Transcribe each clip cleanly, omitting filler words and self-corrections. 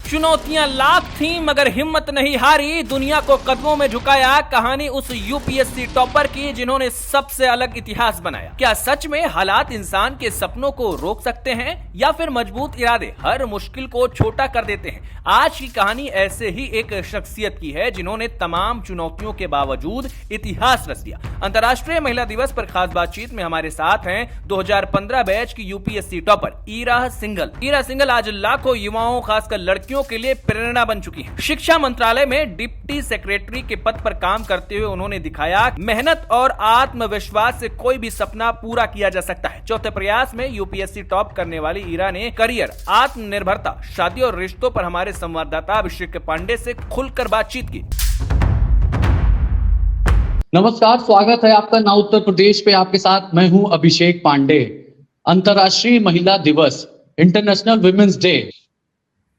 चुनौतियां लाख थी मगर हिम्मत नहीं हारी, दुनिया को कदमों में झुकाया। कहानी उस यूपीएससी टॉपर की जिन्होंने सबसे अलग इतिहास बनाया। क्या सच में हालात इंसान के सपनों को रोक सकते हैं या फिर मजबूत इरादे हर मुश्किल को छोटा कर देते हैं? आज की कहानी ऐसे ही एक शख्सियत की है जिन्होंने तमाम चुनौतियों के बावजूद इतिहास रच दिया। अंतर्राष्ट्रीय महिला दिवस पर खास बातचीत में हमारे साथ हैं 2015 बैच की यूपीएससी टॉपर ईरा सिंघल। ईरा सिंघल आज लाखों युवाओं खासकर लड़कियों के लिए प्रेरणा बन चुकी हैं। शिक्षा मंत्रालय में डिप्टी सेक्रेटरी के पद पर काम करते हुए उन्होंने दिखाया मेहनत और आत्मविश्वास से कोई भी सपना पूरा किया जा सकता है। चौथे प्रयास में यूपीएससी टॉप करने वाली ईरा ने करियर, आत्मनिर्भरता, शादी और रिश्तों पर हमारे संवाददाता अभिषेक पांडे से खुलकर बातचीत की। नमस्कार, स्वागत है आपका नाउ उत्तर प्रदेश पे। आपके साथ मैं हूं अभिषेक पांडे। अंतर्राष्ट्रीय महिला दिवस, इंटरनेशनल वुमेन्स डे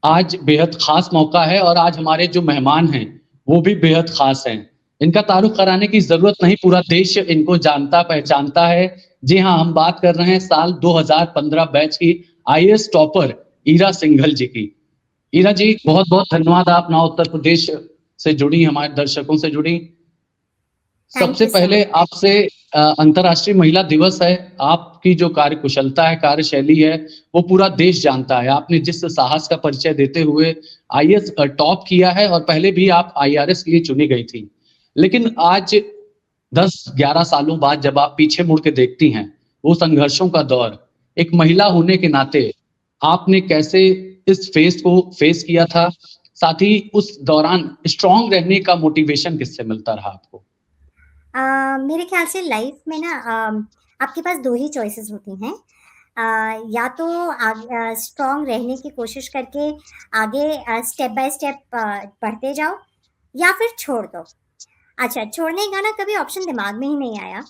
आज बेहद खास मौका है और आज हमारे जो मेहमान हैं वो भी बेहद खास हैं। इनका तारुफ कराने की जरूरत नहीं, पूरा देश इनको जानता पहचानता है। जी हाँ, हम बात कर रहे हैं साल 2015 बैच की आईएएस टॉपर ईरा सिंघल जी की। ईरा जी, बहुत बहुत धन्यवाद, आप नाउ उत्तर प्रदेश से जुड़ी, हमारे दर्शकों से जुड़ी। सबसे पहले आपसे अंतर्राष्ट्रीय महिला दिवस है, आपकी जो कार्य कुशलता है, कार्यशैली है, वो पूरा देश जानता है। आपने जिस साहस का परिचय देते हुए आईएएस टॉप किया है और पहले भी आप आईआरएस के लिए चुनी गई थी, लेकिन आज 10-11 सालों बाद जब आप पीछे मुड़ के देखती हैं वो संघर्षों का दौर, एक महिला होने के नाते आपने कैसे इस फेस को फेस किया था, साथ ही उस दौरान स्ट्रांग रहने का मोटिवेशन किससे मिलता रहा आपको? मेरे ख्याल से लाइफ में ना आपके पास दो ही चॉइसेस होती हैं। या तो स्ट्रांग रहने की कोशिश करके आगे स्टेप बाय स्टेप बढ़ते जाओ या फिर छोड़ दो। अच्छा, छोड़ने का ना कभी ऑप्शन दिमाग में ही नहीं आया,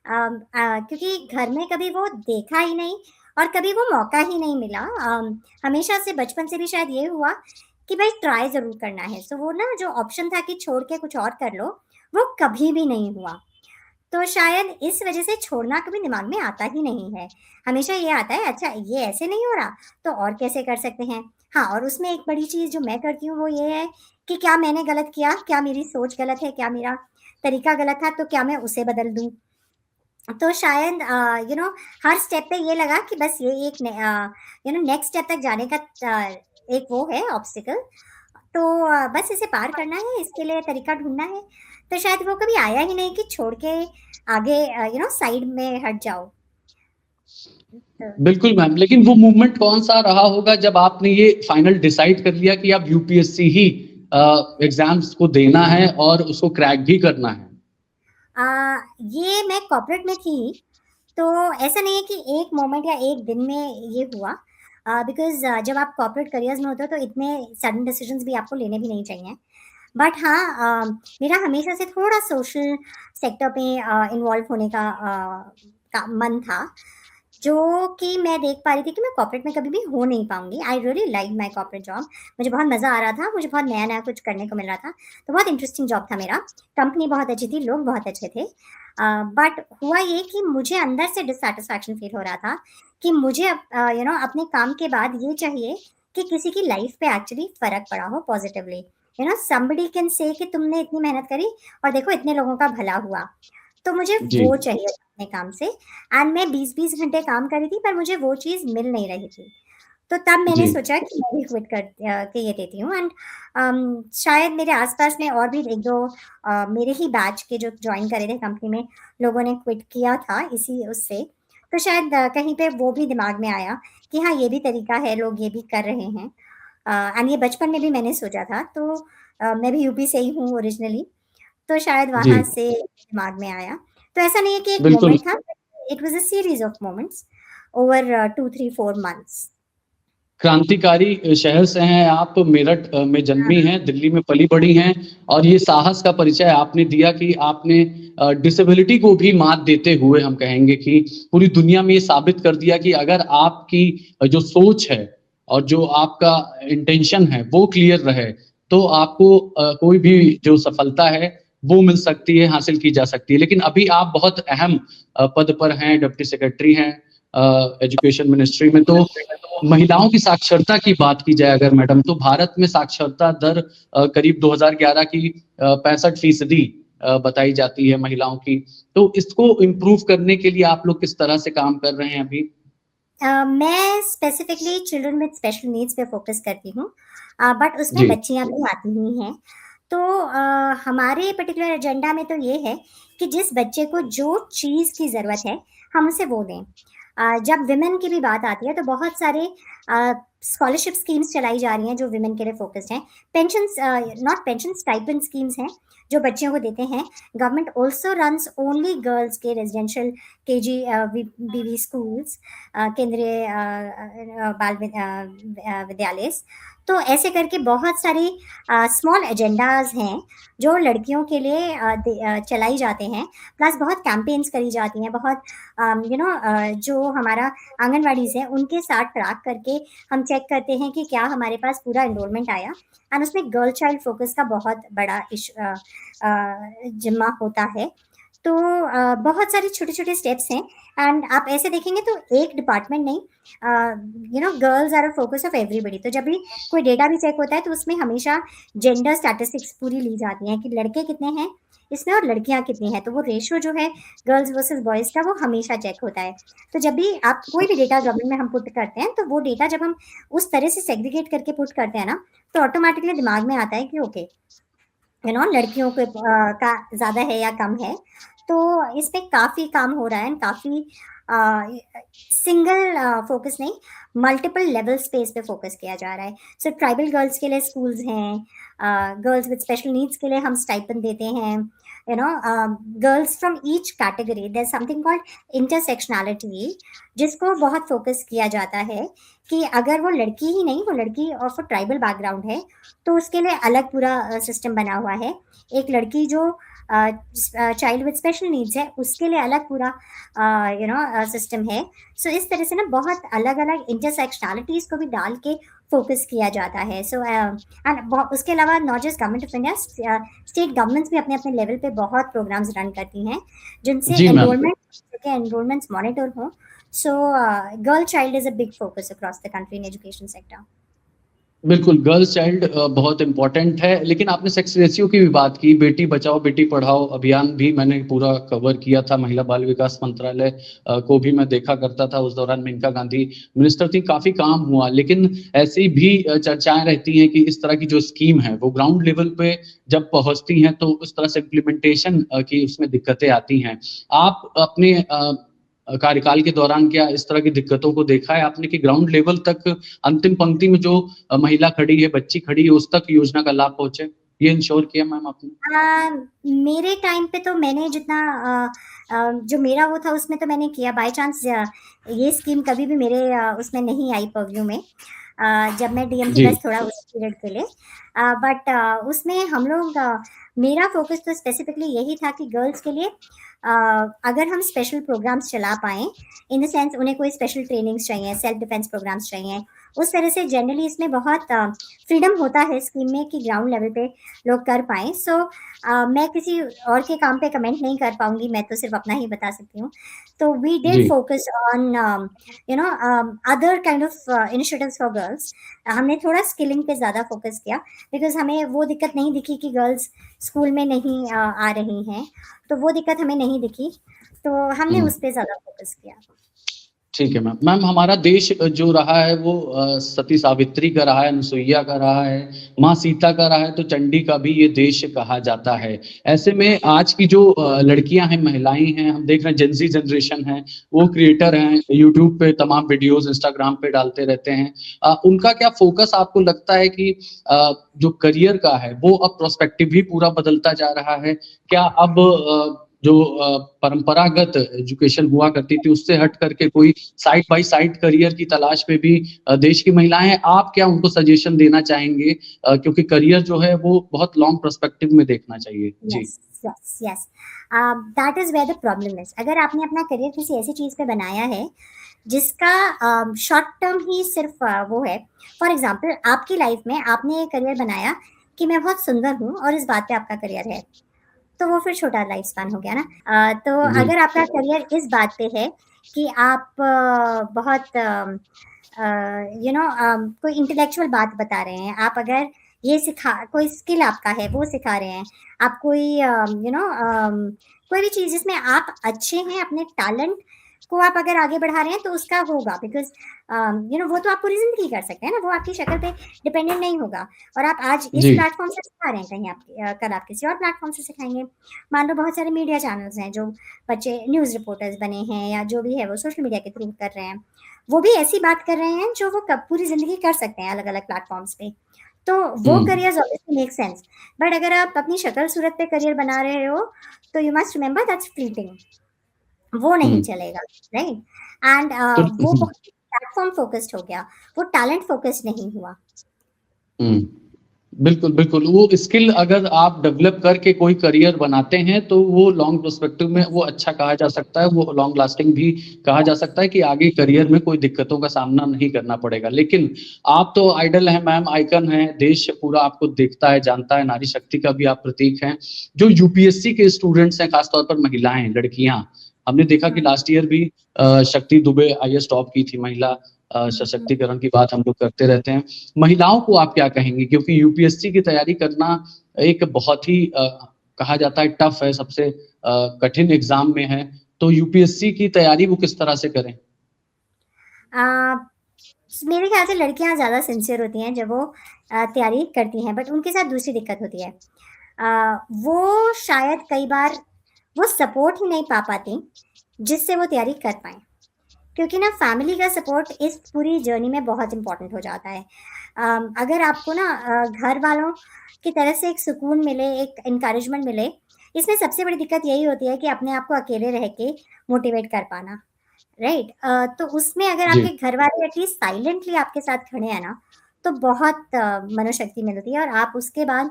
क्योंकि घर में कभी वो देखा ही नहीं और कभी वो मौका ही नहीं मिला। हमेशा से बचपन से भी शायद ये हुआ कि भाई ट्राई ज़रूर करना है। सो वो ना जो ऑप्शन था कि छोड़ के कुछ और कर लो, वो कभी भी नहीं हुआ। तो शायद इस वजह से छोड़ना कभी दिमाग में आता ही नहीं है। हमेशा ये आता है, अच्छा ये ऐसे नहीं हो रहा तो और कैसे कर सकते हैं। हाँ, और उसमें एक बड़ी चीज़ जो मैं करती हूँ वो ये है कि क्या मैंने गलत किया, क्या मेरी सोच गलत है, क्या मेरा तरीका गलत था, तो क्या मैं उसे बदल दूँ। तो शायद हर स्टेप पे ये लगा कि बस ये एक नेक्स्ट स्टेप तक जाने का एक वो है ऑब्स्टिकल, तो बस इसे पार करना है, इसके लिए तरीका ढूंढना है। तो शायद वो कभी आया ही नहीं कि छोड़ के आगे साइड में हट जाओ। बिल्कुल मैम, लेकिन वो मूवमेंट कौन सा रहा होगा जब आपने ये फाइनल डिसाइड कर लिया कि आप यूपीएससी ही एग्जाम्स को देना है और उसको क्रैक भी करना है? ये मैं कॉर्पोरेट में थी, तो ऐसा नहीं है कि एक मोमेंट या एक दिन में ये हुआ, बिकॉज जब आप कॉर्पोरेट करियर्स में होते हो तो इतने सडन डिसीजंस भी आपको लेने भी नहीं चाहिए। बट हाँ, मेरा हमेशा से थोड़ा सोशल सेक्टर पे इन्वॉल्व होने का मन था, जो कि मैं देख पा रही थी कि मैं कॉर्पोरेट में कभी भी हो नहीं पाऊंगी। I really like my corporate job, मुझे बहुत मज़ा आ रहा था, मुझे बहुत नया नया कुछ करने को मिल रहा था, तो बहुत इंटरेस्टिंग जॉब था मेरा। कंपनी बहुत अच्छी थी, लोग बहुत अच्छे थे, बट हुआ ये कि मुझे अंदर से डिससेटिस्फैक्शन फील हो रहा था कि मुझे अपने काम के बाद ये चाहिए कि किसी की लाइफ पे एक्चुअली फ़र्क पड़ा हो पॉजिटिवली। somebody can say कि तुमने इतनी मेहनत करी और देखो इतने लोगों का भला हुआ। तो मुझे वो चाहिए अपने काम से, एंड मैं 20-20 घंटे काम कर रही थी पर मुझे वो चीज़ मिल नहीं रही थी। तो तब मैंने सोचा कि मैं भी क्विट कर के ये देती हूँ। एंड शायद मेरे आसपास में और भी एक दो मेरे ही बैच के जो ज्वाइन करे थे कंपनी में लोगों ने क्विट किया था इसी उससे, तो शायद कहीं पे वो भी दिमाग में आया कि हाँ ये भी तरीका है, लोग ये भी कर रहे हैं। एंड ये बचपन में भी मैंने सोचा था, तो मैं भी यूपी से ही हूँ ओरिजिनली, तो शायद वहाँ से दिमाग में आया। तो ऐसा नहीं है कि एक मोमेंट था, it was a series of moments over 2-3-4 months. क्रांतिकारी शहर से हैं आप, मेरठ में जन्मी हैं, दिल्ली में पली बड़ी हैं, और ये साहस का परिचय आपने दिया कि आपने डिसेबिलिटी को भी मात देते हुए, हम कहेंगे कि पूरी दुनिया में ये साबित कर दिया कि अगर आपकी जो सोच है और जो आपका इंटेंशन है वो क्लियर रहे तो आपको कोई भी जो सफलता है वो मिल सकती है, हासिल की जा सकती है। लेकिन अभी आप बहुत अहम पद पर हैं, डिप्टी सेक्रेटरी हैं एजुकेशन मिनिस्ट्री में, तो महिलाओं की साक्षरता की बात की जाए अगर मैडम, तो भारत में साक्षरता दर करीब 2011 की 65% बताई जाती है महिलाओं की। तो इसको इम्प्रूव करने के लिए आप लोग किस तरह से काम कर रहे हैं अभी? मैं specifically children with special needs पे फोकस करती हूँ, बट उसमें जी, बच्चियां भी आती ही हैं। तो हमारे पर्टिकुलर एजेंडा में तो ये है कि जिस बच्चे को जो चीज़ की ज़रूरत है हम उसे वो दें। जब विमेन की भी बात आती है तो बहुत सारे स्कॉलरशिप स्कीम्स चलाई जा रही हैं जो विमेन के लिए फोकस्ड हैं। Pensions, not pension, stipend schemes हैं जो बच्चियों को देते हैं। Government also runs only girls के रेजिडेंशियल केजी बीवी स्कूल्स, केंद्रीय विद्यालय। तो ऐसे करके बहुत सारी स्मॉल एजेंडाज हैं जो लड़कियों के लिए चलाई जाते हैं। प्लस बहुत कैंपेन्स करी जाती हैं, बहुत जो हमारा आंगनवाड़ीज है उनके साथ ट्रैक करके हम चेक करते हैं कि क्या हमारे पास पूरा एनरोलमेंट आया। एंड उसमें गर्ल चाइल्ड फोकस का बहुत बड़ा जिम्मा होता है। तो बहुत सारे छोटे छोटे स्टेप्स हैं। एंड आप ऐसे देखेंगे तो एक डिपार्टमेंट नहीं, girls are a focus of everybody. तो जब भी कोई डेटा भी चेक होता है तो उसमें हमेशा जेंडर स्टैटिस्टिक्स पूरी ली जाती हैं कि लड़के कितने हैं इसमें और लड़कियां कितनी हैं। तो वो रेशो जो है गर्ल्स वर्सेस बॉयज का वो हमेशा चेक होता है। तो जब भी आप कोई भी डेटा गवर्नमेंट में हम पुट करते हैं तो वो डेटा जब हम उस तरह से सेग्रीगेट करके पुट करते हैं ना, तो ऑटोमेटिकली दिमाग में आता है कि ओके लड़कियों के का ज़्यादा है या कम है। तो इस पे काफ़ी काम हो रहा है एंड काफ़ी सिंगल फोकस नहीं, मल्टीपल लेवल्स पे इस पे फोकस किया जा रहा है। सो ट्राइबल गर्ल्स के लिए स्कूल्स हैं, गर्ल्स विद स्पेशल नीड्स के लिए हम स्टाइपेंड देते हैं। Girls from each category, there something called intersectionality, जिसको बहुत फोकस किया जाता है कि अगर वो लड़की ही नहीं, वो लड़की ऑफ अ ट्राइबल बैकग्राउंड है तो उसके लिए अलग पूरा सिस्टम बना हुआ है। एक लड़की जो चाइल्ड विद स्पेशल नीड्स है उसके लिए अलग पूरा सिस्टम है। सो इस तरह से ना बहुत अलग अलग इंटरसेक्शनैलिटीज को भी डाल के फोकस किया जाता है। सो एंड उसके अलावा not just government of India, state governments भी अपने अपने लेवल पे बहुत प्रोग्राम्स रन करती हैं जिनसे जी मैम। एनरोलमेंट्स मॉनिटर हो। So girl child is a big focus across the country in education sector. बिल्कुल, गर्ल्स चाइल्ड बहुत इम्पोर्टेंट है, लेकिन आपने सेक्स रेशियो की भी बात की। बेटी बचाओ बेटी पढ़ाओ अभियान भी मैंने पूरा कवर किया था। महिला बाल विकास मंत्रालय को भी मैं देखा करता था, उस दौरान मेनका गांधी मिनिस्टर थी, काफी काम हुआ। लेकिन ऐसी भी चर्चाएं रहती हैं कि इस तरह की जो स्कीम है वो ग्राउंड लेवल पे जब पहुंचती हैं तो उस तरह से इम्प्लीमेंटेशन की उसमें दिक्कतें आती हैं। आप अपने कार्यकाल के दौरान क्या इस तरह की दिक्कतों को देखा है आपने कि ग्राउंड लेवल तक अंतिम पंक्ति में जो महिला खड़ी है, बच्ची खड़ी है, उस तक योजना का लाभ पहुंचे? ये इंश्योर किया मैम आपने? मेरे टाइम पे तो मैंने जितना जो मेरा वो था उसमें तो मैंने किया। बाय चांस ये स्कीम कभी भी मेरे उसमें नहीं आई परव्यू में, जब मैं डीएम थी जी, बस थोड़ा उस पीरियड के लिए। बट उसमें हम लोग मेरा फोकस तो स्पेसिफिकली यही था कि गर्ल्स के लिए अगर हम स्पेशल प्रोग्राम्स चला पाएँ, इन द सेंस उन्हें कोई स्पेशल ट्रेनिंग्स चाहिए, सेल्फ डिफेंस प्रोग्राम्स चाहिए, उस तरह से जनरली इसमें बहुत फ्रीडम होता है स्कीम में कि ग्राउंड लेवल पे लोग कर पाएँ। सो मैं किसी और के काम पे कमेंट नहीं कर पाऊँगी, मैं तो सिर्फ अपना ही बता सकती हूँ। तो वी डिड जी। Focus on other kind of initiatives for girls. हमने थोड़ा स्किलिंग पे ज़्यादा फोकस किया बिकॉज़ हमें वो दिक्कत नहीं दिखी कि गर्ल्स स्कूल में नहीं आ रही हैं, तो वो दिक्कत हमें नहीं दिखी, तो हमने हुँ। उस पे ज़्यादा फोकस किया। ठीक है मैम। मैम हमारा देश जो रहा है वो सती सावित्री का रहा है, अनसुईया का रहा है, माँ सीता का रहा है, तो चंडी का भी ये देश कहा जाता है। ऐसे में आज की जो लड़कियां हैं, महिलाएं हैं, हम देख रहे हैं जेन ज़ी जनरेशन है, वो क्रिएटर हैं, यूट्यूब पे तमाम वीडियोज़, इंस्टाग्राम पे डालते रहते हैं। उनका क्या फ़ोकस आपको लगता है कि जो करियर का है वो अब पर्सपेक्टिव भी पूरा बदलता जा रहा है? क्या अब जो परंपरागत एजुकेशन हुआ करती थी उससे हट करके कोई साइड बाय साइड करियर की तलाश में भी देश की महिलाएं हैं? आप क्या उनको सजेशन देना चाहेंगे? क्योंकि करियर जो है वो बहुत लॉन्ग पर्सपेक्टिव में देखना चाहिए। जी, yes, yes, yes. That is where the problem is. अगर आपने अपना करियर किसी ऐसी चीज़ पे बनाया है जिसका शॉर्ट टर्म ही सिर्फ वो है। फॉर एग्जांपल आपकी लाइफ में आपने ये करियर बनाया कि मैं बहुत सुंदर हूँ और इस बात पे आपका करियर है, तो वो फिर छोटा लाइफ स्पैन हो गया ना। तो जी, अगर आपका करियर इस बात पे है कि आप बहुत कोई इंटेलेक्चुअल बात बता रहे हैं, आप अगर ये कोई स्किल आपका है वो सिखा रहे हैं, आप कोई कोई भी चीज़ जिसमें आप अच्छे हैं, अपने टैलेंट को आप अगर आगे बढ़ा रहे हैं तो उसका होगा, बिकॉज़ वो तो आप पूरी ज़िंदगी कर सकते हैं ना, वो आपकी शक्ल पे डिपेंडेंट नहीं होगा। और आप आज इस जी। प्लेटफ़ॉर्म से सिखा रहे हैं, कहीं आप कल आप किसी और प्लेटफ़ॉर्म से सिखाएँगे। मान लो बहुत सारे मीडिया चैनल्स हैं, जो बच्चे न्यूज़ रिपोर्टर्स बने हैं या जो भी है वो सोशल मीडिया के थ्रू कर रहे हैं। वो भी ऐसी बात कर रहे हैं जो वो कब पूरी ज़िंदगी कर सकते हैं अलग-अलग प्लेटफ़ॉर्म्स पे। तो वो um, carriers obviously make sense. But अगर आप अपनी शक्ल-सूरत पे करियर बना रहे हो, तो you must remember that's fleeting, वो नहीं हुँ। चलेगा, राइट? एंड तो वो हुँ, बहुत प्लेटफ़ॉर्म फ़ोकस्ड हो गया, वो टैलेंट फ़ोकस्ड नहीं हुआ। हुँ। बिल्कुल, बिल्कुल। वो स्किल अगर आप डेवलप करके कोई करियर बनाते हैं, तो वो लॉन्ग पर्सपेक्टिव में यस, वो अच्छा कहा जा सकता है, वो लॉन्ग लास्टिंग भी कहा जा सकता है कि आगे करियर में कोई दिक्कतों का सामना नहीं करना पड़ेगा। लेकिन आप तो आइडल हैं मैम, आइकन हैं, देश पूरा आपको देखता है, जानता है, नारी शक्ति का भी आप प्रतीक हैं। जो यूपीएससी के स्टूडेंट्स हैं, खास तौर पर महिलाएँ, लड़कियाँ, हमने देखा कि हुँ, लास्ट ईयर भी शक्ति दुबे आईएएस टॉप की थी महिला हुँ, हुँ। सशक्तिकरण की बात हम लोग करते रहते हैं। महिलाओं को आप क्या कहेंगी? क्योंकि यूपीएससी की तैयारी करना एक बहुत ही कहा जाता है टफ है, सबसे कठिन एग्ज़ाम में है, तो यूपीएससी की तैयारी वो किस तरह से करें? अ, मेरे ख़्याल से लड़कियाँ ज़्यादा सिंसियर होती हैं जब वो तैयारी करती हैं, बट उनके साथ दूसरी दिक्कत होती है। वो शायद कई बार वो सपोर्ट ही नहीं पा पाती, जिससे वो तैयारी कर पाएँ। क्योंकि ना फैमिली का सपोर्ट इस पूरी जर्नी में बहुत इम्पोर्टेंट हो जाता है। अगर आपको ना घर वालों की तरफ से एक सुकून मिले, एक एनकरेजमेंट मिले, इसमें सबसे बड़ी दिक्कत यही होती है कि अपने आप को अकेले रह के मोटिवेट कर पाना, राइट? तो उसमें अगर जी, आपके घर वाले एटलीस्ट साइलेंटली आपके साथ खड़े हैं ना, तो बहुत मनोशक्ति मिलती है और आप उसके बाद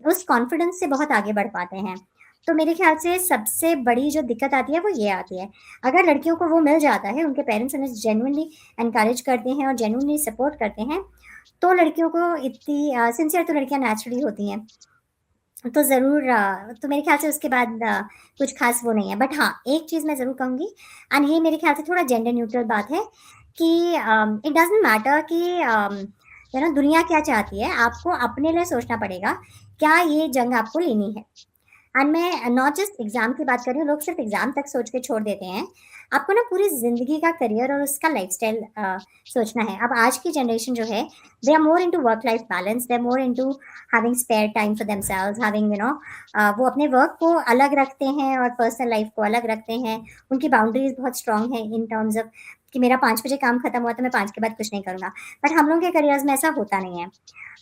उस कॉन्फिडेंस से बहुत आगे बढ़ पाते हैं। तो मेरे ख्याल से सबसे बड़ी जो दिक्कत आती है वो ये आती है। अगर लड़कियों को वो मिल जाता है, उनके पेरेंट्स उन्हें जेन्युइनली एनकरेज करते हैं और जेन्युइनली सपोर्ट करते हैं, तो लड़कियों को इतनी सिंसियर तो लड़कियाँ नेचुरली होती हैं। तो ज़रूर तो मेरे ख़्याल से उसके बाद कुछ ख़ास वो नहीं है। बट हाँ, एक चीज़ मैं ज़रूर कहूँगी, एंड ये मेरे ख़्याल से थोड़ा जेंडर न्यूट्रल बात है कि इट डज़न्ट मैटर कि दुनिया क्या चाहती है, आपको अपने लिए सोचना पड़ेगा, क्या ये जंग आपको लेनी है? एंड मैं नॉट जस्ट एग्ज़ाम की बात कर रही हूँ, लोग सिर्फ़ एग्ज़ाम तक सोच के छोड़ देते हैं। आपको ना पूरी ज़िंदगी का करियर और उसका लाइफ़स्टाइल सोचना है। अब आज की जनरेशन जो है, they are more into work life balance, they are more into having spare time for themselves, having वो अपने वर्क को अलग रखते हैं और पर्सनल लाइफ़ को अलग रखते हैं। उनकी बाउंड्रीज़ बहुत स्ट्रॉन्ग है इन टर्म्स ऑफ कि मेरा 5 बजे काम खत्म हुआ तो मैं 5 के बाद कुछ नहीं करूँगा। बट हम लोगों के करियर्स में ऐसा होता नहीं है।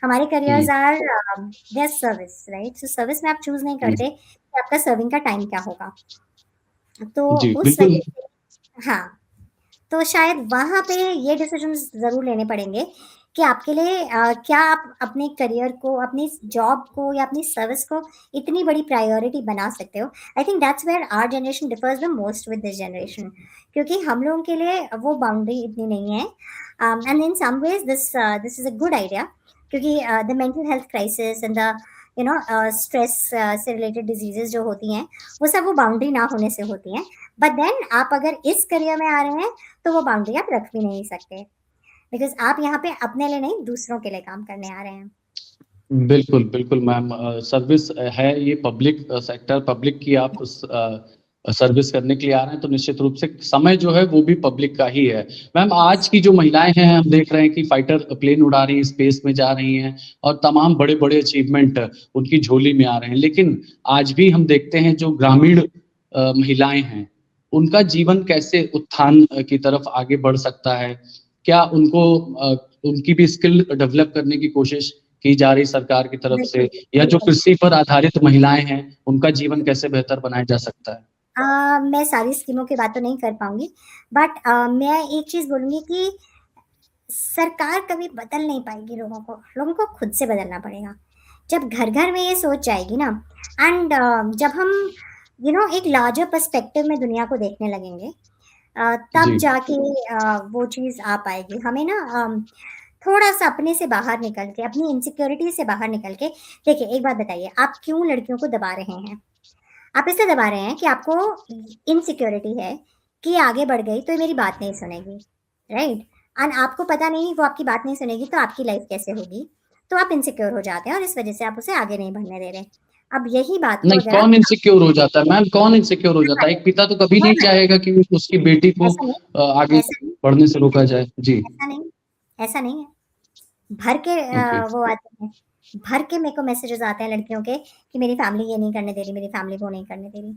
हमारे um, carriers are there service, right? So service में आप चूज़ नहीं हुँ, करते कि आपका सर्विंग का टाइम क्या होगा। तो जी, उस बिल्कुल। वजह से हाँ, तो शायद वहाँ पे ये डिसीजंस ज़रूर लेने पड़ेंगे कि आपके लिए क्या आप अपने करियर को, अपनी जॉब को या अपनी सर्विस को इतनी बड़ी प्रायोरिटी बना सकते हो। I think that's where our generation differs the most with this generation, क्योंकि हम लोगों के लिए वो बाउंड्री इतनी नहीं है। And in some ways this is a good idea, क्योंकि the mental health crisis and the stress से रिलेटेड डिजीज़ेज़ जो होती हैं, वो सब वो बाउंड्री ना होने से होती हैं। बट देन आप अगर इस करियर में आ रहे हैं, तो वो बाउंड्री आप रख भी नहीं सकते, बिकॉज़ आप यहाँ पे अपने लिए नहीं, दूसरों के लिए काम करने आ रहे हैं। बिल्कुल, बिल्कुल मैम सर्विस है ये पब्लिक सेक्टर पब्लिक की आप सर्विस करने के लिए आ रहे हैं तो निश्चित रूप से समय जो है वो भी पब्लिक का ही है। मैम आज की जो महिलाएँ हैं हम देख रहे हैं कि फाइटर प्लेन उड़ा रही हैं, स्पेस में जा रही हैं और तमाम बड़े-बड़े अचीवमेंट उनकी झोली में आ रहे हैं। लेकिन आज भी हम देखते हैं जो ग्रामीण महिलाएँ हैं, उनका जीवन कैसे उत्थान की तरफ आगे बढ़ सकता है? क्या उनको उनकी भी स्किल डेवलप करने की कोशिश की जा रही सरकार की तरफ से बिल्कुल, या जो बिल्कुल। कृषि पर आधारित महिलाएँ हैं, उनका जीवन कैसे बेहतर बनाया जा सकता है? मैं सारी स्कीमों की बात तो नहीं कर पाऊँगी, बट मैं एक चीज़ बोलूँगी कि सरकार कभी बदल नहीं पाएगी लोगों को खुद से बदलना पड़ेगा। जब घर-घर में ये सोच जाएगी ना, एंड जब हम एक लार्जर पर्सपेक्टिव में दुनिया को देखने लगेंगे, तब जी, जाके वो चीज़ आ पाएगी। हमें ना थोड़ा-सा अपने से बाहर निकल के, अपनी इनसिक्योरिटी से बाहर निकल के देखिए, एक बात बताइए, आप क्यों लड़कियों को दबा रहे हैं? आप इसलिए दबा रहे हैं कि आपको इनसिक्योरिटी है कि ये आगे बढ़ गई तो ये मेरी बात नहीं सुनेगी, राइट? एंड आपको पता नहीं, वो आपकी बात नहीं सुनेगी तो आपकी लाइफ कैसे होगी, तो आप इनसिक्योर हो जाते हैं और इस वजह से आप उसे आगे नहीं बढ़ने दे रहे। अब यही बात को नहीं, अगर आप कौन इनसिक्योर हो जाता है मैम? कौन इनसिक्योर हो जाता है? एक पिता तो कभी नहीं चाहेगा कि उसकी बेटी को ऐसा नहीं, आगे ऐसा नहीं, बढ़ने से रोका जाए। जी। ऐसा नहीं, ऐसा नहीं है। भर के ओके। वो आते हैं, भर के मेरे को मैसेजेस आते हैं लड़कियों के कि मेरी फैमिली ये नहीं करने दे रही, मेरी फैमिली वो नहीं करने दे रही।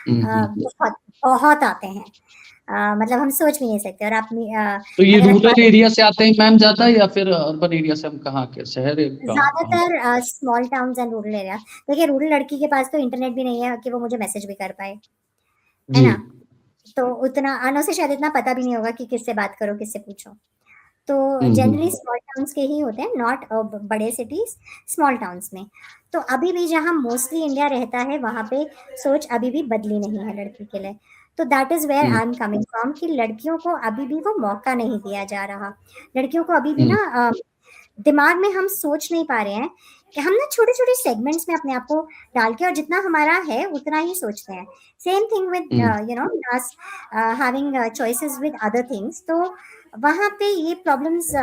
हम्म। बहुत बहुत आते हैं। मतलब हम सोच भी नहीं सकते। और आप तो ये अगर रूरल अखबार, एरिया से आते हैं मैम ज्यादा, या फिर अर्बन एरिया से? हम कहाँ के, शहर है, गाँव कहाँ से? ज्यादातर small towns and rural area. देखिए रूरल लड़की के पास तो इंटरनेट भी नहीं है कि वो मुझे मैसेज भी कर पाए, है जी। ना? तो उतना उसे शायद इतना पता भी नहीं होगा कि किससे बात करो, किससे पूछो। तो जनरली हम्म। स्मॉल टाउन्स के ही होते हैं, नॉट बड़े सिटीज, स्मॉल टाउन्स में। तो अभी भी जहाँ मोस्टली इंडिया रहता है वहाँ पे सोच अभी भी बदली नहीं है लड़की के लिए। तो that is where hmm. I am coming from, कि लड़कियों को अभी भी वो मौका नहीं दिया जा रहा। लड़कियों को अभी भी हम्म। ना दिमाग में हम सोच नहीं पा रहे हैं कि हम ना छोटे छोटे सेगमेंट्स में अपने आप को डाल के, और जितना हमारा है उतना ही सोचते हैं। Same thing with hmm. You know us having choices with other things. तो वहाँ पे ये प्रॉब्लम्स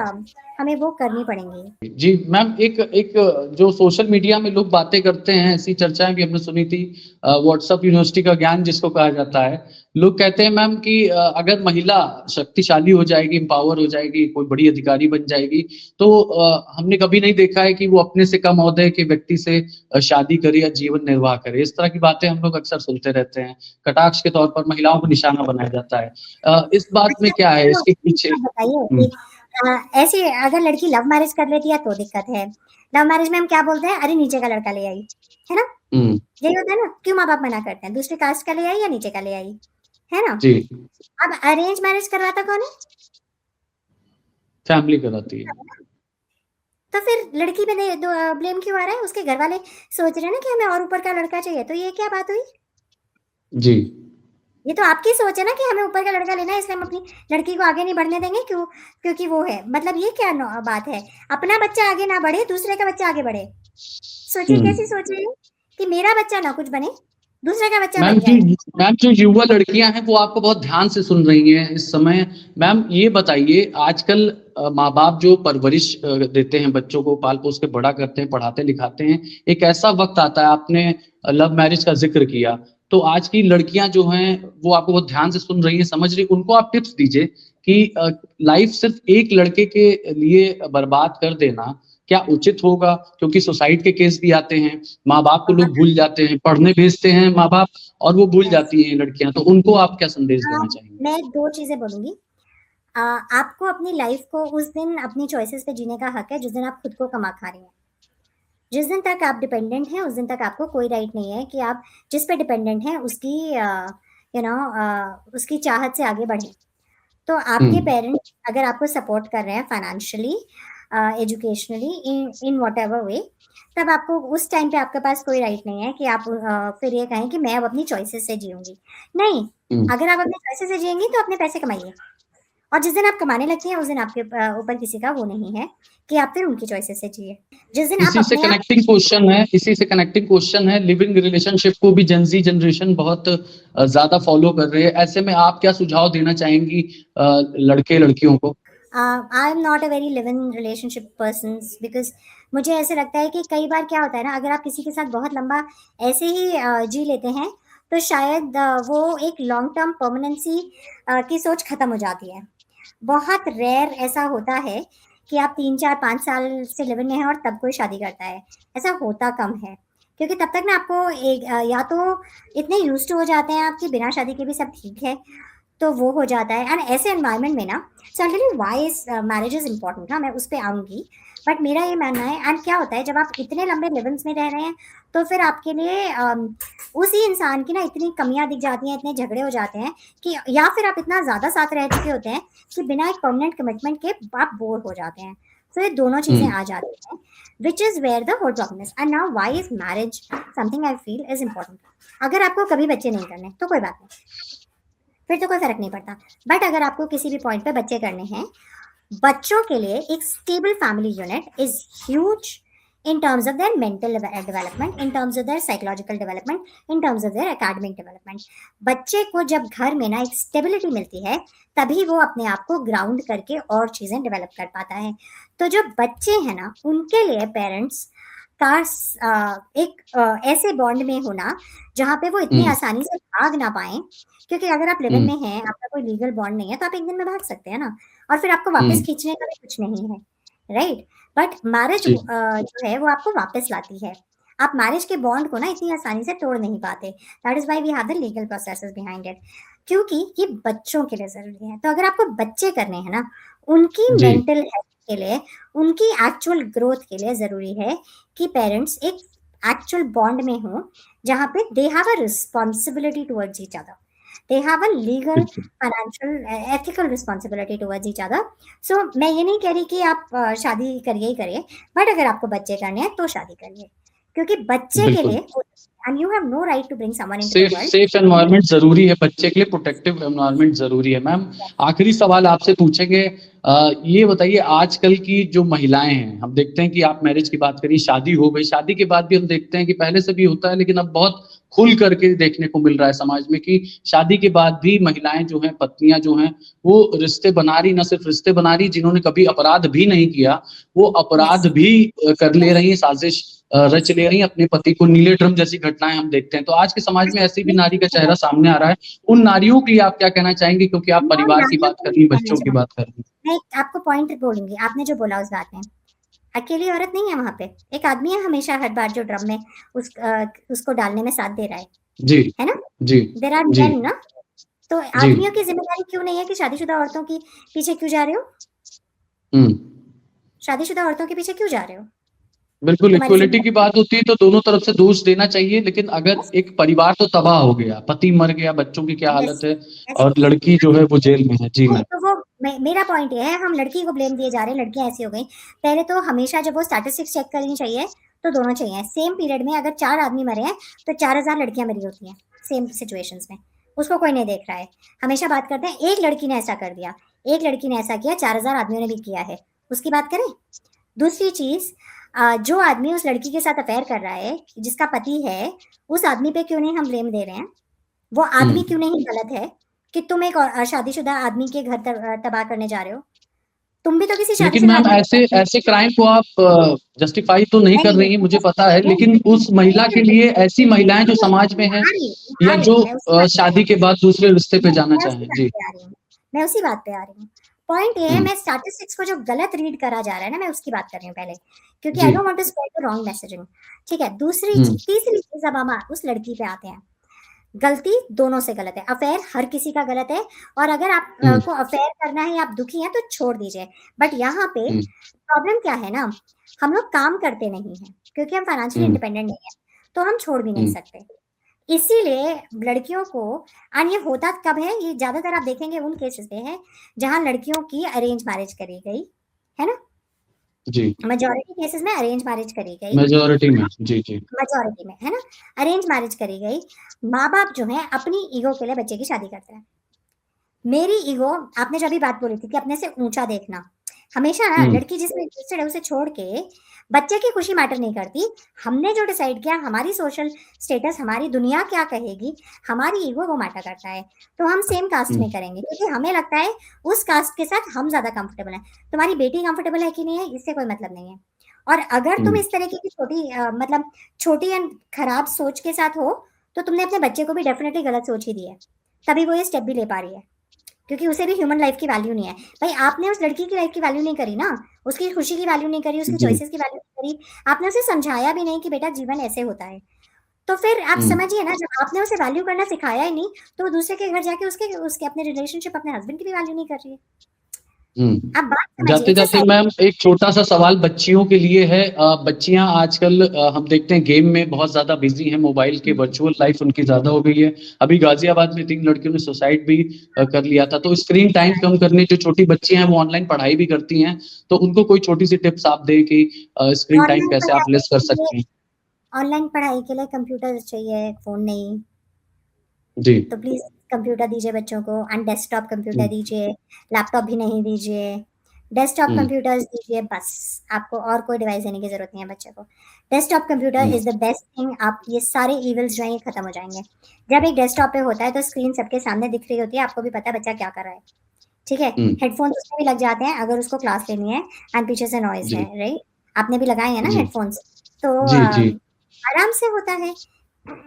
हमें वो करनी पड़ेंगी। जी मैम, एक एक जो सोशल मीडिया में लोग बातें करते हैं, ऐसी चर्चाएं भी हमने सुनी थी, व्हाट्सएप यूनिवर्सिटी का ज्ञान जिसको कहा जाता है। लोग कहते हैं मैम कि अगर महिला शक्तिशाली हो जाएगी, एम्पावर हो जाएगी, कोई बड़ी अधिकारी बन जाएगी, तो हमने कभी नहीं देखा है कि वो अपने से कम ओहदे के व्यक्ति से शादी करे या जीवन निर्वाह करे। इस तरह की बातें हम लोग अक्सर सुनते रहते हैं, कटाक्ष के तौर पर महिलाओं को निशाना बनाया जाता है। इस बात में अच्छा, क्या है, तो इसके पीछे? आप बताइए कि ऐसे अगर लड़की लव मैरिज कर लेती है तो दिक्कत है। लव मैरिज में हम क्या बोलते हैं, अरे नीचे का लड़का ले आई, है ना? हम्म। यही होता है ना, क्यों माँ बाप मना करते हैं, दूसरे कास्ट का ले आई या नीचे का ले आई, है ना? जी। अब अरेंज मैरिज करवाता कौन है? फैमिली कराती है। तो फिर लड़की पे ब्लेम क्यों आ रहा है? उसके घर वाले सोच रहे हैं ना कि हमें और ऊपर का लड़का चाहिए, तो ये क्या बात हुई? जी। ये तो आपकी सोच है ना कि हमें ऊपर का लड़का लेना है, इसलिए हम अपनी लड़की को आगे नहीं बढ़ने देंगे, क्यों? क्योंकि वो है, मतलब ये क्या बात है? अपना बच्चा आगे ना बढ़े, दूसरे का बच्चा आगे बढ़े। सोचिए कैसी हम्म। सोच रही है कि मेरा बच्चा ना कुछ बने, दूसरे का बच्चा मैम बन जी, जाए। मैम जो युवा लड़कियां हैं वो आपको बहुत ध्यान से सुन रही हैं इस समय। मैम ये बताइए, आजकल माँ बाप जो परवरिश देते हैं, बच्चों को पाल पोस के बड़ा करते हैं, पढ़ाते लिखाते हैं, एक ऐसा वक्त आता है, आपने लव मैरिज का जिक्र किया, तो आज की लड़कियां जो हैं वो आपको बहुत ध्यान से सुन रही हैं, समझ रही, उनको आप टिप्स दीजिए कि लाइफ सिर्फ एक लड़के के लिए बर्बाद कर देना क्या उचित होगा? क्योंकि सुसाइड के केस भी आते हैं, माँ बाप को लोग भूल जाते हैं, पढ़ने भेजते हैं माँ बाप और वो भूल यस। जाती हैं लड़कियां, तो उनको आप क्या संदेश देना चाहेंगे? मैं दो चीजें बोलूंगी। आपको अपनी लाइफ को उस दिन अपनी चॉइसेस पे जीने का हक है जिस दिन आप खुद को कमा खा रही हैं। जिस दिन तक आप डिपेंडेंट हैं उस दिन तक आपको कोई राइट नहीं है कि आप जिस पे डिपेंडेंट हैं उसकी उसकी चाहत से आगे बढ़े। तो आपके हम्म। पेरेंट्स अगर आपको सपोर्ट कर रहे हैं financially, educationally, in what ever वे, तब आपको उस टाइम पे आपके पास कोई राइट नहीं है कि आप फिर ये कहें कि मैं अब अपनी चॉइसेस से जीऊंगी। नहीं, हम्म। अगर आप अपनी चॉइसेस से जिएंगी तो अपने पैसे कमाइए, और जिस दिन आप कमाने लगती हैं उस दिन आपके ऊपर किसी का वो नहीं है कि आप फिर उनकी चॉइसेस से जिए। जिस दिन आप अपने आप, इसी से कनेक्टिंग क्वेश्चन है, लिविंग रिलेशनशिप को भी जनजी जनरेशन बहुत ज्यादा फॉलो कर रहे हैं, ऐसे में आप क्या सुझाव देना चाहेंगी लड़के लड़कियों को? I am not a very live in relationship person, because मुझे ऐसे लगता है कि कई बार क्या होता है ना, अगर आप किसी के साथ बहुत लंबा ऐसे ही जी लेते हैं तो शायद वो एक लॉन्ग टर्म परमानेंसी की सोच खत्म हो जाती है। बहुत रेयर ऐसा होता है कि आप 3 4 5 साल से लिव इन में हैं और तब कोई शादी करता है। ऐसा होता कम है, क्योंकि तब तक ना आपको एक या तो इतने यूज टू हो जाते हैं आपकी बिना शादी के भी सब ठीक है, तो वो हो जाता है। एंड ऐसे एनवायरनमेंट में ना, so I tell you why is marriage is important ना, मैं उस पर आऊंगी। बट मेरा ये मानना है, एंड क्या होता है जब आप इतने लंबे लिविंग्स में रह रहे हैं तो फिर आपके लिए उसी इंसान की ना इतनी कमियां दिख जाती हैं, इतने झगड़े हो जाते हैं कि, या फिर आप इतना ज्यादा साथ रह चुके होते हैं कि बिना एक परमानेंट कमिटमेंट के आप बोर हो जाते हैं। तो ये दोनों चीजें आ जाती हैं, which is where the whole problem is. And now why is marriage something I feel is important. अगर आपको कभी बच्चे नहीं करने तो कोई बात नहीं, फिर तो कोई फर्क नहीं पड़ता। बट अगर आपको किसी भी पॉइंट पे बच्चे करने हैं, बच्चों के लिए एक stable family unit is huge, in terms of their mental development, in terms of their psychological development, in terms of their academic development. बच्चे को जब घर में ना एक स्टेबिलिटी मिलती है तभी वो अपने आप को ग्राउंड करके और चीजें डेवलप कर पाता है। तो जो बच्चे हैं ना उनके लिए पेरेंट्स का ऐसे बॉन्ड में होना जहाँ पे वो इतनी आसानी से भाग ना पाए, क्योंकि अगर आप लिव इन में हैं, आपका कोई लीगल बॉन्ड नहीं है तो आप एक दिन में भाग सकते हैं ना, और फिर आपको वापस खींचने का भी कुछ नहीं है, राइट। बट मैरिज जी। जो है वो आपको वापस लाती है। आप मैरिज के बॉन्ड को ना इतनी आसानी से तोड़ नहीं पाते। That is why we have the legal processes behind it, क्योंकि ये बच्चों के लिए जरूरी है। तो अगर आपको बच्चे करने हैं ना, उनकी जी। मेंटल हेल्थ के लिए, उनकी एक्चुअल ग्रोथ के लिए जरूरी है कि पेरेंट्स एक एक्चुअल बॉन्ड में हो जहाँ पे they have a responsibility towards each other, they have a legal, बिल्कुल। financial, ethical responsibility towards each other. So मैं ये नहीं कह रही कि आप शादी करिए ही करिए, बट अगर आपको बच्चे करने हैं तो शादी करिए, क्योंकि बच्चे के बिल्कुल। लिए and you have no right to bring someone into safe the world. Safe environment जरूरी है बच्चे के लिए, प्रोटेक्टिव एनवायरनमेंट जरूरी है। मैम आखिरी सवाल आपसे पूछेंगे, ये बताइए आजकल की जो महिलाएं हैं, हम देखते हैं कि आप मैरिज की बात करिए, शादी हो गई, शादी के बाद भी हम देखते हैं कि पहले से भी होता है लेकिन अब बहुत खुल करके देखने को मिल रहा है समाज में कि शादी के बाद भी महिलाएं जो हैं, पत्नियां जो हैं, वो रिश्ते बना रही, न सिर्फ रिश्ते बना रही, जिन्होंने कभी अपराध भी नहीं किया वो अपराध Yes. भी कर ले रही है, साजिश रच ले रही है अपने पति को। नीले ड्रम जैसी घटनाएं हम देखते हैं। तो आज के समाज में ऐसी भी नारी का चेहरा सामने आ रहा है, उन नारियों के लिए आप क्या कहना चाहेंगे, क्योंकि आप मैं परिवार की नारियों बात को कर नहीं रही, कहना बच्चों की चाहूंगी, बात कर रही। मैं एक आपको पॉइंट बोलूंगी। आपने जो बोला उस बात में, अकेली औरत नहीं है वहां पे, एक आदमी है हमेशा हर बार जो ड्रम में उसको डालने में साथ दे रहा जी। है ना। जी। देयर आर जी। मेन ना, तो जी। आदमियों की जिम्मेदारी क्यों नहीं है कि शादीशुदा औरतों की पीछे क्यों जा रहे हो? हम्म। शादीशुदा औरतों के पीछे क्यों जा रहे हो? बिल्कुल, तुम्हारी इक्वलिटी की जिम्मेदारी बात होती है तो दोनों तरफ से दोष देना चाहिए, लेकिन अगर यस एक परिवार तो तबाह हो गया, पति मर गया, बच्चों की क्या हालत यस है, यस। और लड़की जो है वो जेल में है। जी नहीं मैम। तो वो मेरा पॉइंट ये है, हम लड़की को ब्लेम दिए जा रहे हैं, लड़कियां ऐसी हो गई। पहले तो हमेशा जब वो स्टैटिस्टिक्स चेक करनी चाहिए तो दोनों चाहिए। सेम पीरियड में अगर 4 आदमी मरे हैं तो 4000 लड़कियां मरी होती हैं सेम सिचुएशंस में, उसको कोई नहीं देख रहा है। हमेशा बात करते हैं एक लड़की ने ऐसा कर दिया, एक लड़की ने ऐसा किया, 4000 आदमियों ने भी किया है, उसकी बात करें। दूसरी चीज, जो आदमी उस लड़की के साथ अफेयर कर रहा है, जिसका पति है, उस आदमी पे क्यों नहीं हम ब्लेम दे रहे हैं? वो आदमी क्यों नहीं गलत है कि तुम एक शादीशुदा आदमी के घर तबाह करने जा रहे हो? तुम भी तो किसी लेकिन शादीशुदा मैम आदमी ऐसे के ऐसे क्राइम को आप जस्टिफाई तो नहीं कर नहीं, रही हैं, मुझे पता है, नहीं, लेकिन उस महिला के लिए, ऐसी महिलाएं जो समाज में हैं या जो मैं उसी बात पे आ शादी रही के बाद दूसरे रिश्ते पे हूँ, जाना मैं उसी चाहें। बात जी। पे आ रही हूँ, मैं उसी बात पे आ रही हूँ। पॉइंट ये है, हम्म। मैं स्टैटिस्टिक्स को जो गलत रीड करा जा रहा है ना, मैं उसकी बात कर रही हूँ पहले, क्योंकि आई जी। Don't want to spread the wrong messaging. ठीक है, हम्म। तीसरी चीज, अब हम उस लड़की पे आते हैं। गलती दोनों से गलत है, अफेयर हर किसी का गलत है, और अगर आप को अफेयर करना है, आप दुखी हैं तो छोड़ दीजिए। बट यहाँ पे हम्म। प्रॉब्लम क्या है ना, हम लोग काम करते नहीं हैं क्योंकि हम फाइनेंशियली हम्म। इंडिपेंडेंट नहीं है, तो हम छोड़ भी नहीं हम्म। सकते। इसीलिए लड़कियों को, और ये होता कब है, ये ज्यादातर आप देखेंगे उन केसेस पे है जहां लड़कियों की अरेंज मैरिज करी गई है ना, जी। मेजोरिटी केसेस में अरेंज मैरिज करी गई, मेजोरिटी में। जी। जी। मेजोरिटी में है ना, अरेंज मैरिज करी गई। माँ बाप जो है अपनी ईगो के लिए बच्चे की शादी करते हैं। मेरी ईगो, आपने जो अभी बात बोली थी कि अपने से ऊंचा देखना, हमेशा ना लड़की जिसमें इंटरेस्टेड है उसे छोड़ के बच्चे की खुशी मैटर नहीं करती। हमने जो डिसाइड किया, हमारी सोशल स्टेटस, हमारी दुनिया क्या कहेगी, हमारी ईगो वो मैटर करता है, तो हम सेम कास्ट में करेंगे क्योंकि हमें लगता है उस कास्ट के साथ हम ज्यादा कंफर्टेबल हैं। तुम्हारी बेटी कंफर्टेबल है कि नहीं है, इससे कोई मतलब नहीं है। और अगर तुम इस तरीके की मतलब छोटी एंड खराब सोच के साथ हो, तो तुमने अपने बच्चे को भी डेफिनेटली गलत सोच ही दी है, तभी वो ये स्टेप भी ले पा रही है, क्योंकि उसे भी ह्यूमन लाइफ की वैल्यू नहीं है। भाई आपने उस लड़की की लाइफ की वैल्यू नहीं करी ना, उसकी खुशी की वैल्यू नहीं करी, उसकी जी। चॉइसेस की वैल्यू नहीं करी, आपने उसे समझाया भी नहीं कि बेटा जीवन ऐसे होता है। तो फिर आप समझिए ना, जब आपने उसे वैल्यू करना सिखाया ही नहीं, तो वो दूसरे के घर जाके उसके उसके अपने रिलेशनशिप, अपने हस्बैंड की भी वैल्यू नहीं कर रही है। आप बात समझिए, जाते जाते मैम एक छोटा सा सवाल बच्चियों के लिए है। बच्चियां आजकल हम देखते हैं गेम में बहुत ज्यादा बिजी हैं, मोबाइल के, वर्चुअल लाइफ उनकी ज्यादा हो गई है। अभी गाजियाबाद में 3 लड़कियों ने सुसाइड भी कर लिया था। तो स्क्रीन टाइम कम करने, जो छोटी बच्चियां हैं वो ऑनलाइन पढ़ाई भी करती हैं, तो उनको कोई छोटी सी टिप्स आप दें कि स्क्रीन टाइम ऑनलाइन कैसे आप पढ़ाई लेस कर के सकते लिए, हैं। ऑनलाइन पढ़ाई के लिए कंप्यूटर चाहिए, फोन नहीं। जी। तो प्लीज कंप्यूटर दीजिए बच्चों को, एंड डेस्कटॉप कंप्यूटर हम्म। दीजिए, लैपटॉप भी नहीं दीजिए। डेस्कटॉप कंप्यूटर्स दीजिए बस, आपको और कोई डिवाइस देने की जरूरत नहीं है बच्चे को। Desktop computer is the best thing. आप ये सारे इविल्स जो हैं ये खत्म हो जाएंगे। जब एक डेस्कटॉप पे होता है तो स्क्रीन सबके सामने दिख रही होती है, आपको भी पता है बच्चा क्या कर रहा है, ठीक है। हेडफोन्स उसमें भी लग जाते हैं अगर उसको क्लास लेनी है एंड पीछे से नॉइज है, राइट। आपने भी लगाए हैं ना हेडफोन्स, तो आराम से होता है।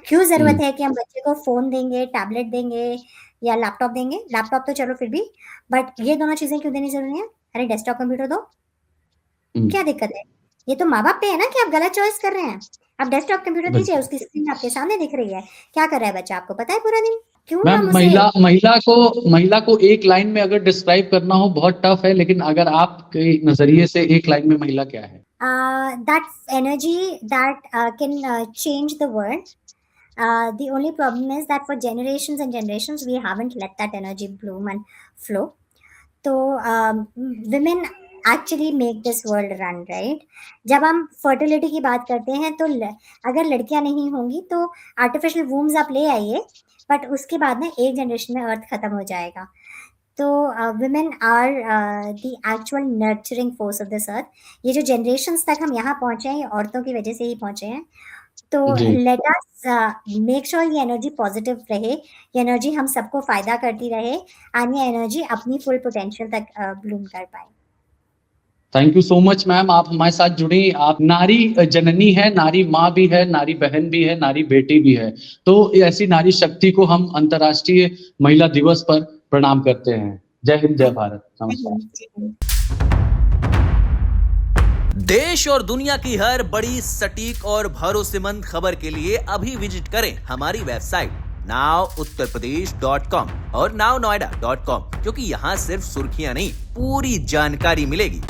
क्यों जरूरत है कि हम बच्चे को फोन देंगे, टैबलेट देंगे या लैपटॉप देंगे? लैपटॉप तो चलो फिर भी, बट ये दोनों चीजें क्यों देनी जरूरी है? अरे डेस्कटॉप कंप्यूटर दो, क्या दिक्कत है? ये तो माँ बाप पे है ना कि आप गलत चॉइस कर रहे हैं। आप डेस्कटॉप कंप्यूटर दीजिए, उसकी स्क्रीन आपके सामने दिख रही है, क्या कर रहा है बच्चा आपको पता है पूरा दिन। क्यों मैम महिला को एक लाइन में अगर डिस्क्राइब करना हो बहुत टफ है, लेकिन अगर आपके नजरिए से एक लाइन में महिला क्या है? That energy that can change the world. The only problem is that for generations and generations we haven't let that energy bloom and flow. So women actually make this world run, right? जब हम fertility की बात करते हैं तो अगर लड़कियां नहीं होंगी तो artificial wombs आप ले आइए, बट उसके बाद ना एक जनरेशन में अर्थ खत्म हो जाएगा। तो women are the actual nurturing force of this earth. ये जो generations तक हम यहाँ पहुंचे हैं ये औरतों की वजह से ही पहुंचे हैं। तो let us make sure ये एनर्जी पॉजिटिव रहे, ये एनर्जी हम सबको फायदा करती रहे और ये एनर्जी अपनी फुल पोटेंशियल तक ब्लूम कर पाए। Thank you so much ma'am, आप हमारे साथ जुड़ी। आप नारी जननी है, नारी माँ भी है, नारी बहन भी है, नारी बेटी भी है। तो ऐसी नारी शक्ति को हम अंतर्राष्ट्रीय महिला दिवस पर प्रणाम करते हैं। जय हिंद, जय भारत, नमस्कार। देश और दुनिया की हर बड़ी, सटीक और भरोसेमंद खबर के लिए अभी विजिट करें हमारी वेबसाइट nowuttarpradesh.com और nownoida.com, क्योंकि यहाँ सिर्फ सुर्खियां नहीं पूरी जानकारी मिलेगी।